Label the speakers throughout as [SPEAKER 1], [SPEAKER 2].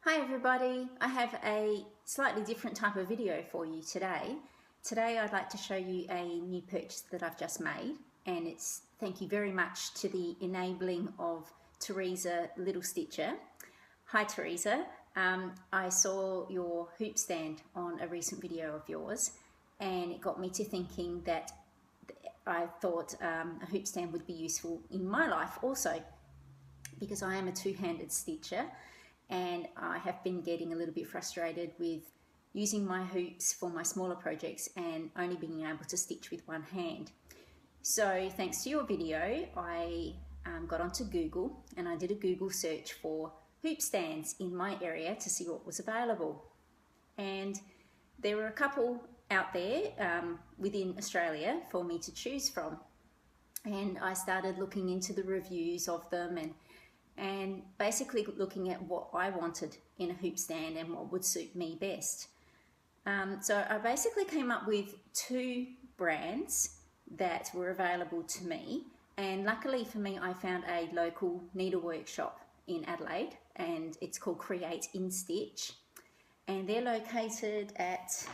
[SPEAKER 1] Hi everybody, I have a slightly different type of video for you today. Today I'd like to show you a new purchase that I've just made, and it's thank you very much to the enabling of Teresa Little Stitcher. Hi Teresa, I saw your hoop stand on a recent video of yours, and it got me to thinking that I thought a hoop stand would be useful in my life also, because I am a two-handed stitcher. And I have been getting a little bit frustrated with using my hoops for my smaller projects and only being able to stitch with one hand. So thanks to your video, I got onto Google and I did a Google search for hoop stands in my area to see what was available. And there were a couple out there within Australia for me to choose from. And I started looking into the reviews of them and basically looking at what I wanted in a hoop stand and what would suit me best. So I basically came up with two brands that were available to me, and luckily for me I found a local needlework shop in Adelaide, and it's called Create in Stitch, and they're located at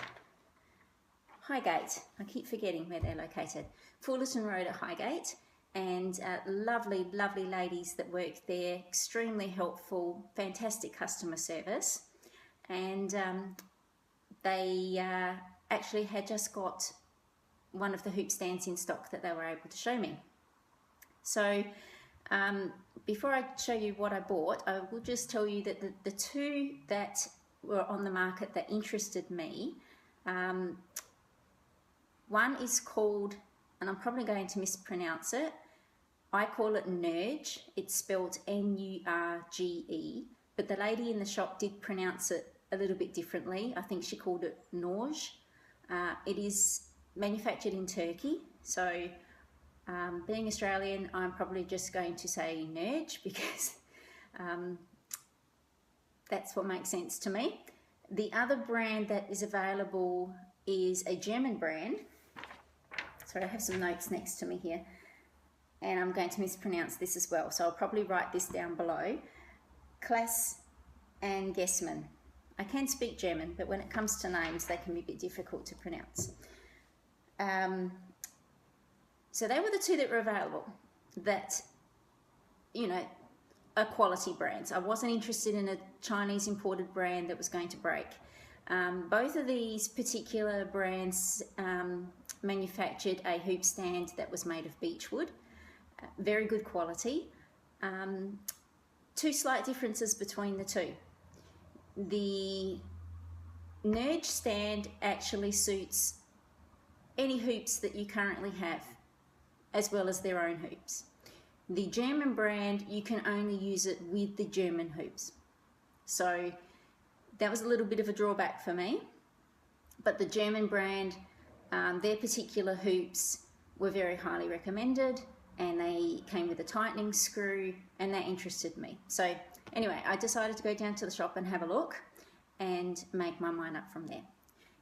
[SPEAKER 1] Highgate. I keep forgetting where they're located. Fullerton Road at Highgate. And lovely ladies that work there, extremely helpful, fantastic customer service. And they actually had just got one of the hoop stands in stock that they were able to show me. So before I show you what I bought, I will just tell you that the two that were on the market that interested me, one is called, and I'm probably going to mispronounce it, I call it Nerge. It's spelled N-U-R-G-E, but the lady in the shop did pronounce it a little bit differently. I think she called it Nerge. It is manufactured in Turkey, so being Australian, I'm probably just going to say Nerge because that's what makes sense to me. The other brand that is available is a German brand. Sorry, I have some notes next to me here, and I'm going to mispronounce this as well, so I'll probably write this down below. Klaas and Gessmann. I can speak German, but when it comes to names, they can be a bit difficult to pronounce. So they were the two that were available that, you know, are quality brands. I wasn't interested in a Chinese imported brand that was going to break. Both of these particular brands manufactured a hoop stand that was made of beechwood, very good quality. Two slight differences between the two. The Nerge stand actually suits any hoops that you currently have, as well as their own hoops. The German brand, you can only use it with the German hoops. So that was a little bit of a drawback for me, but the German brand, their particular hoops were very highly recommended, and they came with a tightening screw, and that interested me. So anyway, I decided to go down to the shop and have a look and make my mind up from there.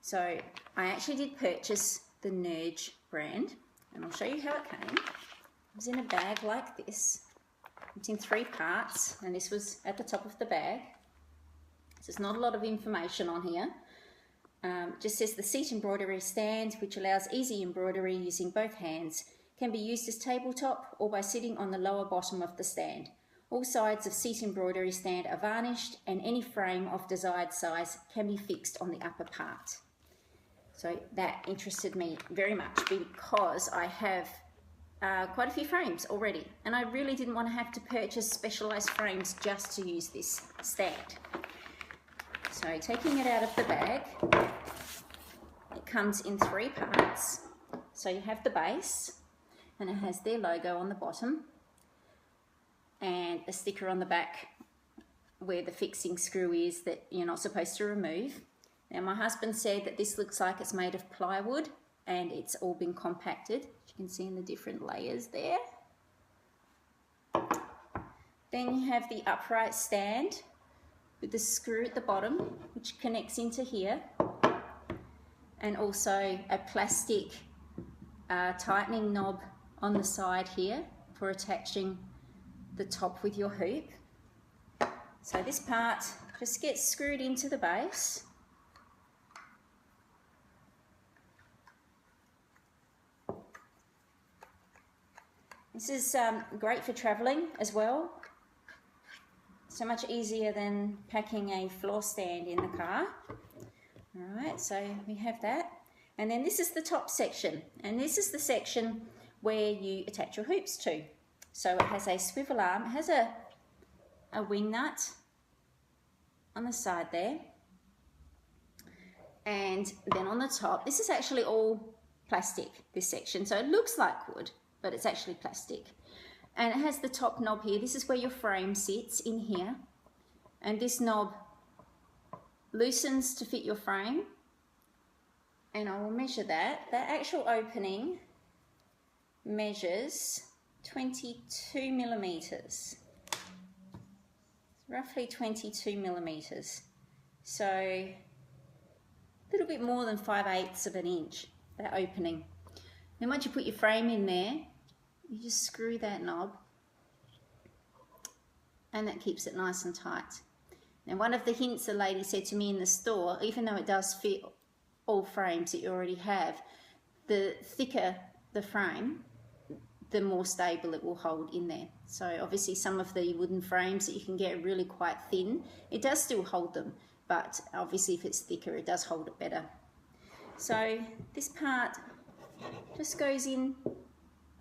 [SPEAKER 1] So I actually did purchase the Nerge brand, and I'll show you how it came. It was in a bag like this. It's in 3 parts, and this was at the top of the bag. So there's not a lot of information on here. Just says the seat embroidery stand, which allows easy embroidery using both hands, can be used as tabletop or by sitting on the lower bottom of the stand. All sides of seat embroidery stand are varnished, and any frame of desired size can be fixed on the upper part. So that interested me very much because I have quite a few frames already, and I really didn't want to have to purchase specialised frames just to use this stand. So taking it out of the bag, it comes in 3 parts. So you have the base, and it has their logo on the bottom, and a sticker on the back where the fixing screw is that you're not supposed to remove. Now my husband said that this looks like it's made of plywood, and it's all been compacted. You can see in the different layers there. Then you have the upright stand with the screw at the bottom, which connects into here, and also a plastic tightening knob on the side here for attaching the top with your hoop. So this part just gets screwed into the base. This is great for travelling as well. So much easier than packing a floor stand in the car. Alright, so we have that. And then this is the top section. And this is the section where you attach your hoops to. So it has a swivel arm. It has a wing nut on the side there. And then on the top, this is actually all plastic, this section. So it looks like wood, but it's actually plastic. And it has the top knob here. This is where your frame sits in here. And this knob loosens to fit your frame. And I will measure that. That actual opening measures 22 millimeters. Roughly 22 millimeters. So a little bit more than 5/8 of an inch, that opening. Then once you put your frame in there, you just screw that knob and that keeps it nice and tight. Now one of the hints the lady said to me in the store, even though it does fit all frames that you already have, the thicker the frame, the more stable it will hold in there. So obviously some of the wooden frames that you can get are really quite thin. It does still hold them, but obviously if it's thicker it does hold it better. So this part just goes in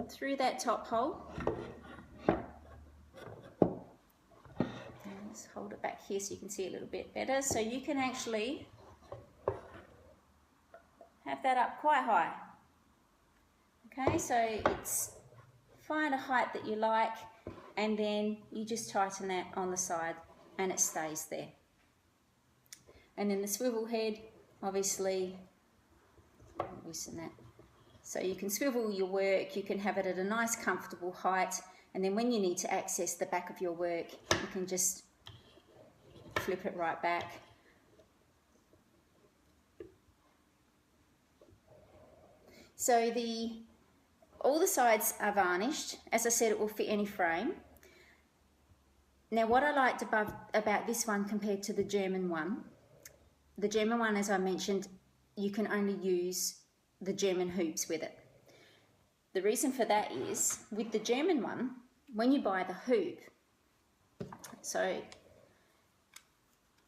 [SPEAKER 1] through that top hole. And just hold it back here so you can see a little bit better. So you can actually have that up quite high. Okay, so it's find a height that you like and then you just tighten that on the side and it stays there. And then the swivel head, obviously, loosen that. So you can swivel your work, you can have it at a nice comfortable height, and then when you need to access the back of your work, you can just flip it right back. So all the sides are varnished. As I said, it will fit any frame. Now what I liked about this one compared to the German one, as I mentioned, you can only use the German hoops with it. The reason for that is, with the German one, when you buy the hoop, so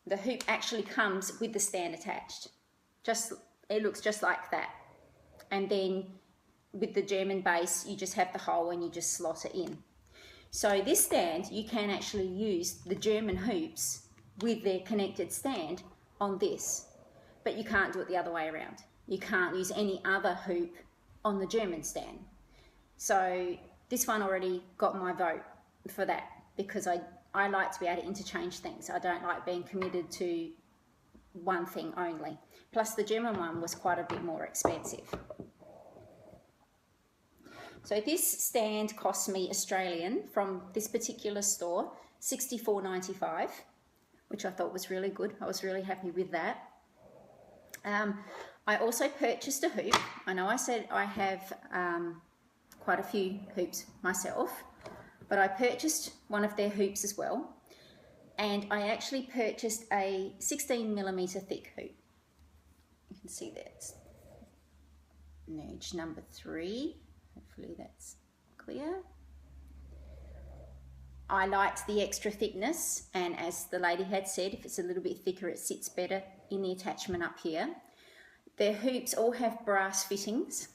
[SPEAKER 1] the hoop actually comes with the stand attached. It looks just like that. And then with the German base, you just have the hole and you just slot it in. So this stand, you can actually use the German hoops with their connected stand on this, but you can't do it the other way around. You can't use any other hoop on the German stand. So this one already got my vote for that, because I like to be able to interchange things. I don't like being committed to one thing only. Plus the German one was quite a bit more expensive. So this stand cost me Australian from this particular store, $64.95, which I thought was really good. I was really happy with that. I also purchased a hoop. I know I said I have quite a few hoops myself, but I purchased one of their hoops as well. And I actually purchased a 16mm thick hoop. You can see that. Nerge number 3. Hopefully that's clear. I liked the extra thickness, and as the lady had said, if it's a little bit thicker it sits better in the attachment up here. Their hoops all have brass fittings,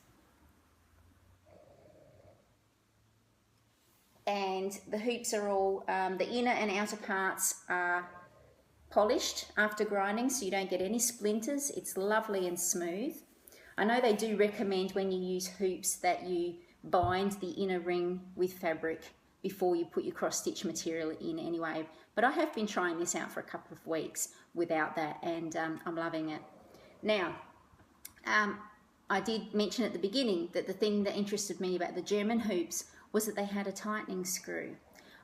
[SPEAKER 1] and the hoops are all, the inner and outer parts are polished after grinding, so you don't get any splinters. It's lovely and smooth. I know they do recommend when you use hoops that you bind the inner ring with fabric before you put your cross-stitch material in anyway, but I have been trying this out for a couple of weeks without that, and I'm loving it. Now, I did mention at the beginning that the thing that interested me about the German hoops was that they had a tightening screw.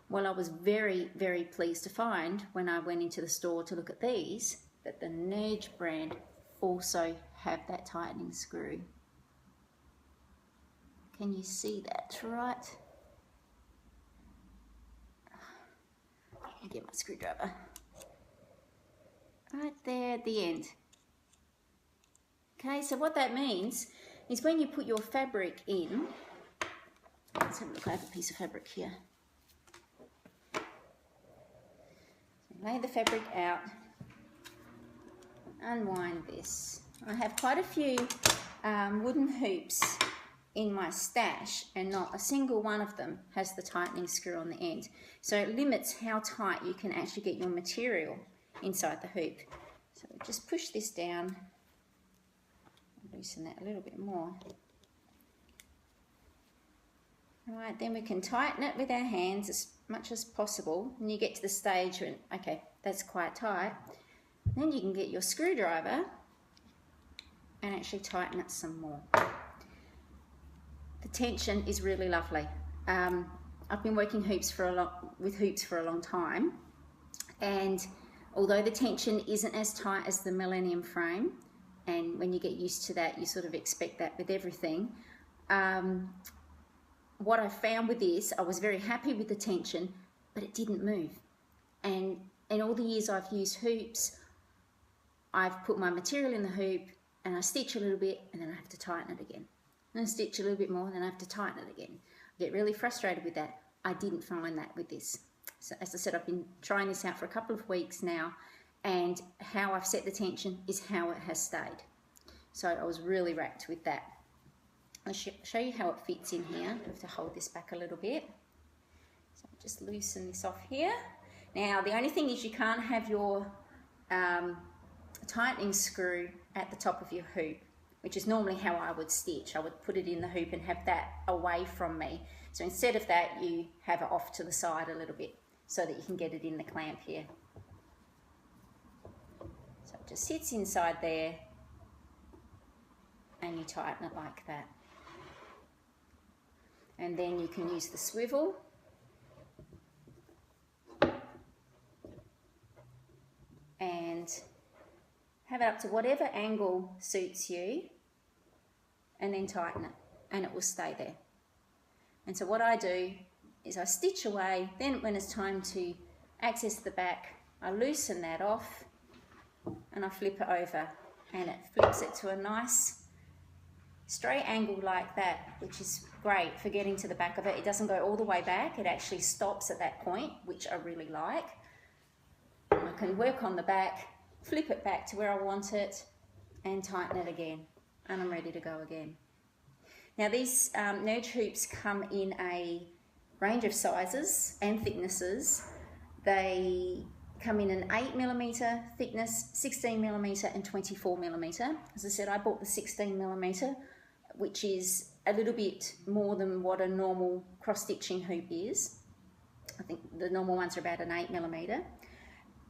[SPEAKER 1] Well, I was very, very pleased to find when I went into the store to look at these that the Nerge brand also have that tightening screw. Can you see that right? I get my screwdriver. Right there at the end. Okay, so what that means is when you put your fabric in, let's have a look, I have a piece of fabric here. So lay the fabric out, unwind this. I have quite a few wooden hoops in my stash, and not a single one of them has the tightening screw on the end. So it limits how tight you can actually get your material inside the hoop. So just push this down, loosen that a little bit more. Alright, then we can tighten it with our hands as much as possible, and you get to the stage when, okay, that's quite tight. Then you can get your screwdriver and actually tighten it some more. The tension is really lovely. I've been working with hoops for a long time, and although the tension isn't as tight as the Millennium frame, and when you get used to that, you sort of expect that with everything. What I found with this, I was very happy with the tension, but it didn't move. And in all the years I've used hoops, I've put my material in the hoop and I stitch a little bit and then I have to tighten it again. And I stitch a little bit more and then I have to tighten it again. I get really frustrated with that. I didn't find that with this. So as I said, I've been trying this out for a couple of weeks now, and how I've set the tension is how it has stayed. So I was really rapt with that. I'll show you how it fits in here. I have to hold this back a little bit. So I'll just loosen this off here. Now the only thing is you can't have your tightening screw at the top of your hoop, which is normally how I would stitch. I would put it in the hoop and have that away from me. So instead of that, you have it off to the side a little bit so that you can get it in the clamp here. So it just sits inside there and you tighten it like that. And then you can use the swivel and have it up to whatever angle suits you, and then tighten it, and it will stay there. And so what I do is I stitch away, then when it's time to access the back, I loosen that off and I flip it over, and it flips it to a nice straight angle like that, which is great for getting to the back of it. It doesn't go all the way back, it actually stops at that point, which I really like. I can work on the back, flip it back to where I want it, and tighten it again, and I'm ready to go again. Now these Nerge hoops come in a range of sizes and thicknesses. They come in an 8mm thickness, 16mm and 24mm. As I said, I bought the 16mm, which is a little bit more than what a normal cross-stitching hoop is. I think the normal ones are about an 8mm.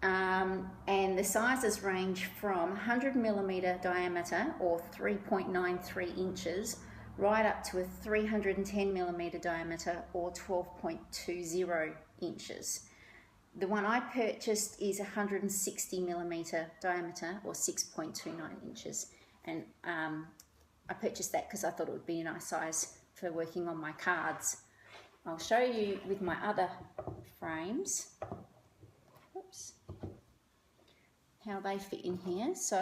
[SPEAKER 1] And the sizes range from 100mm diameter, or 3.93 inches, right up to a 310mm diameter, or 12.20 inches. The one I purchased is 160mm diameter, or 6.29 inches. And I purchased that because I thought it would be a nice size for working on my cards. I'll show you with my other frames. Oops. How they fit in here. So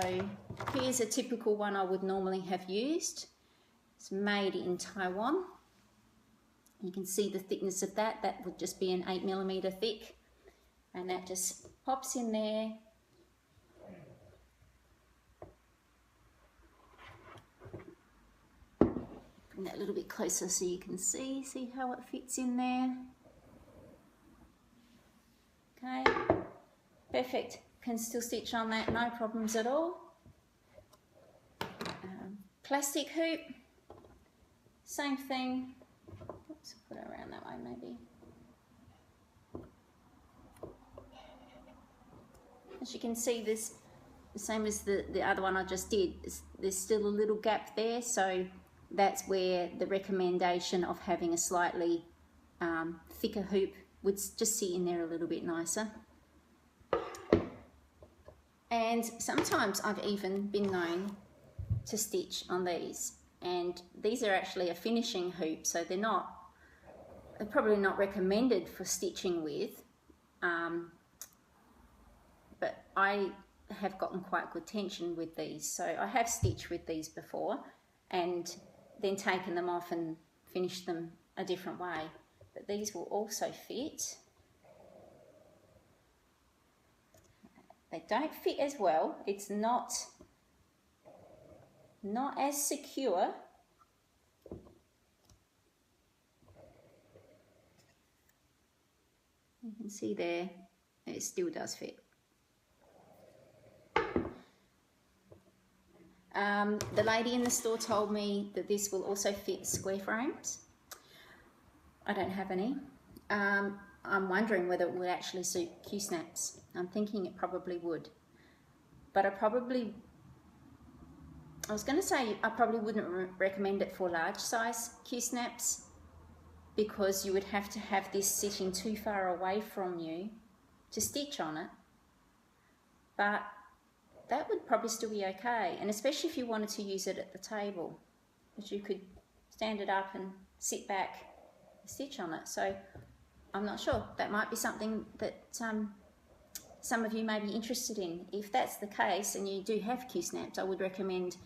[SPEAKER 1] here's a typical one I would normally have used. It's made in Taiwan. You can see the thickness of that. That would just be an 8mm thick, and that just pops in there. Bring that a little bit closer so you can see how it fits in there. Okay, perfect. Can still stitch on that, no problems at all. Plastic hoop, same thing. Oops, put it around that way maybe. As you can see, this the same as the other one I just did. There's still a little gap there, so that's where the recommendation of having a slightly thicker hoop would just sit in there a little bit nicer. And sometimes I've even been known to stitch on these, and these are actually a finishing hoop, so they're probably not recommended for stitching with, but I have gotten quite good tension with these. So I have stitched with these before and then taken them off and finished them a different way. But these will also fit. They don't fit as well. It's not as secure. You can see there, it still does fit. The lady in the store told me that this will also fit square frames. I don't have any. I'm wondering whether it would actually suit Q-snaps. I'm thinking it probably would. But I was going to say I probably wouldn't recommend it for large size Q-snaps, because you would have to have this sitting too far away from you to stitch on it. But that would probably still be okay, and especially if you wanted to use it at the table, because you could stand it up and sit back and stitch on it. So I'm not sure. That might be something that some of you may be interested in. If that's the case and you do have Q-snaps, I would recommend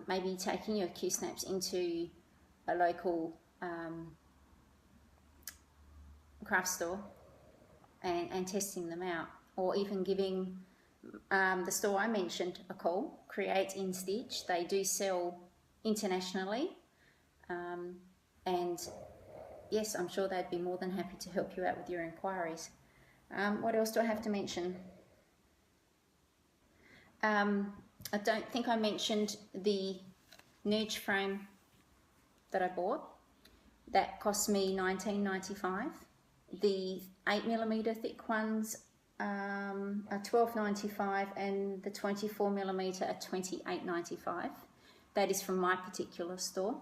[SPEAKER 1] maybe taking your Q-snaps into a local craft store and testing them out, or even giving the store I mentioned a call, Create in Stitch. They do sell internationally, and yes, I'm sure they'd be more than happy to help you out with your inquiries. What else do I have to mention? I don't think I mentioned the Nerge frame that I bought. That cost me $19.95. The 8mm thick ones are $12.95, and the 24mm are $28.95. That is from my particular store.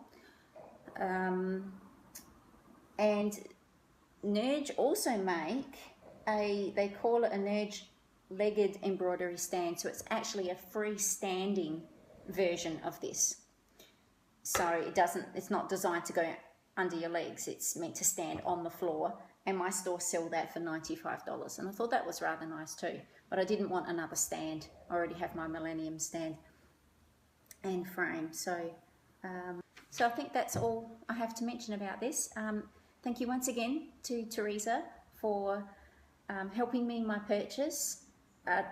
[SPEAKER 1] And Nerge also make they call it a Nerge legged embroidery stand, so it's actually a freestanding version of this. So it's not designed to go under your legs, it's meant to stand on the floor, and my store sell that for $95, and I thought that was rather nice too. But I didn't want another stand. I already have my Millennium stand and frame, so I think that's all I have to mention about this. Thank you once again to Teresa for helping me in my purchase.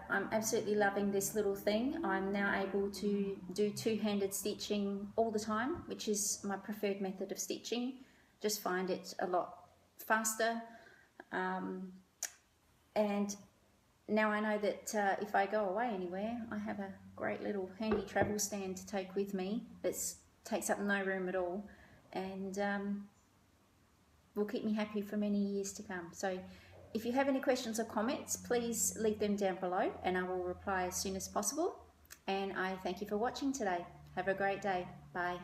[SPEAKER 1] I'm absolutely loving this little thing. I'm now able to do two-handed stitching all the time, which is my preferred method of stitching. Just find it a lot faster, and now I know that if I go away anywhere, I have a great little handy travel stand to take with me that takes up no room at all, and will keep me happy for many years to come. So if you have any questions or comments, please leave them down below and I will reply as soon as possible. And I thank you for watching today. Have a great day. Bye.